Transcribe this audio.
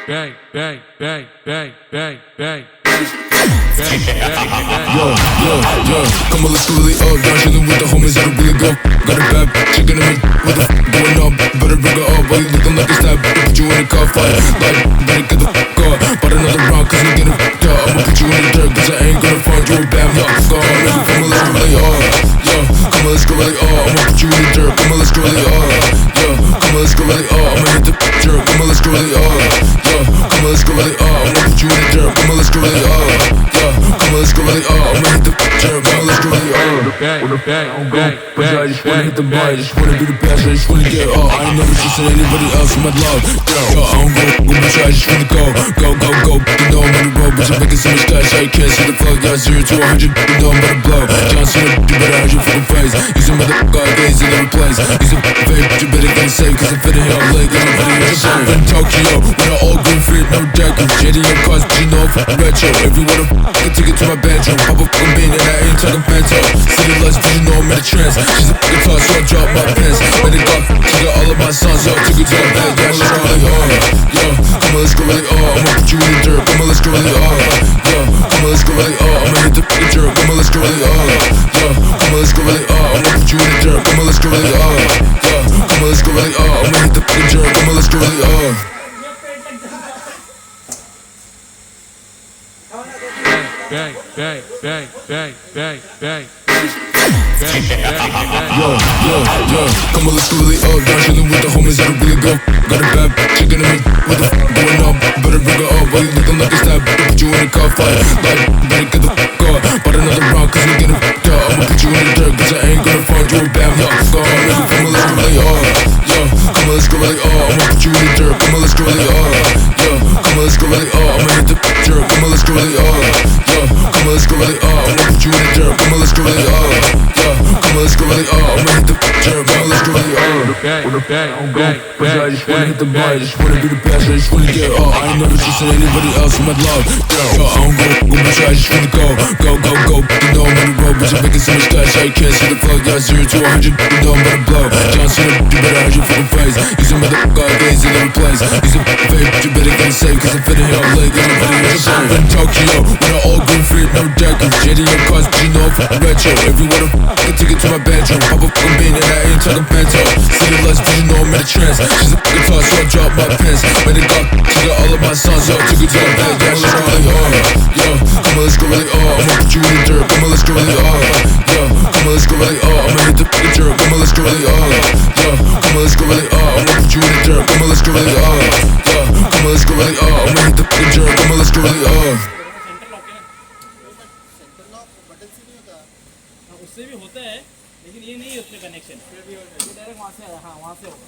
Come on, let's go really up. Down chillin' with the homies that'll really go. Got a bad chicken in me, what the f*** going up? Better bring her up, while you looking like a stab. Put you in a car fight, like, better get the f*** up. But another round, cause you getting f***ed up. I'ma put you in the dirt, cause I ain't gonna find you a bad yo. Come on, let's go really up. Yo, come on, let's go really up. I'ma put you in the dirt, come on, let's go really up. Yo, come on, let's go really up. I'ma hit the dirt, come on, let's go really up. Yo, come on, let's go really up. I'ma put you in the dirt, come on, let's go really up. Yo, come on, let's go really up. I'ma hit the dirt, come on, let's go really up. Cause I just wanna hit the bar, I just wanna be the best, I just wanna get up. I ain't never trusted anybody else in my love. Yo, I don't go, bitch, I just wanna go. You know I'm on the road, bitch, I'm making so much cash, I can't see the flow. Yeah, 0 to 100, you know I'm about to blow. John Cena, you better hide your fucking face. He's a motherfucker, gaze in every place. He's a fake, but you better get it safe, cause I'm fitting here all late, cause I'm fitting here safe. In Tokyo, with an all green fit, no deco. JDM cars, but you know I'm fucking retro. If you wanna fucking take it to my bedroom, pop a fucking bean and I ain't talking bento. City lights, but you know I'm in a trance. She's a fucking toss, so I drop my pants. Made it up, she got all of my songs, so I took it to her bed. Yeah, she's really hard. Yo, come on, let's go really up. I'ma put you in the dirt, come on, let's go really up. Yo, come on, let's go really up. I'ma hit the fucking dirt, come on, let's go really up. Yo, come on, let's go really up. I'ma put you in the dirt, come on, let's go really up. Yo, come on, let's go really up. I'ma hit the fucking dirt, come on, let's go really up. Yo, come on, let's go really up. Down chillin' with the homies that'll really go. Got a bad chicken in me, what the f*** going up? Better bring her up, while you looking like a stab. Put you in a car fight, like, better get the f*** up. But another round, cause you getting f***ed up. I'ma put you in the dirt, cause I ain't gonna find you a bad yo. Come on, let's go really up. Yo, come on, let's go really up. I'ma put you in the dirt, come on, let's go really up. Yo, come on, let's go really up. I'ma hit the dirt, come on, let's go really up. Yo, come on, let's go really up. I'ma put you in the dirt, come on, let's go really up. Yo, come on, let's go really up. I'ma hit the dirt, come on, let's go really up. Cause I just wanna hit the bar, I just wanna be the best, I just wanna get up. I ain't never trusted anybody else in my love. Yo, I don't go, bitch, I just wanna go. You know I'm on the road, bitch, I'm making so much cash, I can't see the flow. Yeah, 0 to 100, you know I'm about to blow. John Cena, you better hide your fucking face. He's a motherfucker, gaze in every place. He's a fake, but you better get it safe, cause I'm fitting here all late, cause I'm fitting here safe. In Tokyo, with an all green fit, no deco. JDM cars, but you know I'm fucking retro. If you wanna fucking take it to my bedroom, pop a fucking bean and I ain't talking bento. City lights, but you know I'm in a trance. She's a fucking toss, so I drop my pants. Made it up, she got all of my songs, so I took it to her bed. Yeah, she's really hard. Yo, come on, let's go really up. I'ma put you in the dirt, come on, let's go really up. Yo, come on, let's go really up. I'ma hit the fucking dirt, come on, let's go really up. Yo, come on, let's go really up. I'ma put you in the dirt, come on, let's go really up. Yo, come on, let's go really up. I'ma hit the fucking dirt, come on, let's go really up. उससे भी होता है लेकिन ये नहीं है उसमें connection direct वहाँ से आया हाँ वहाँ से होगा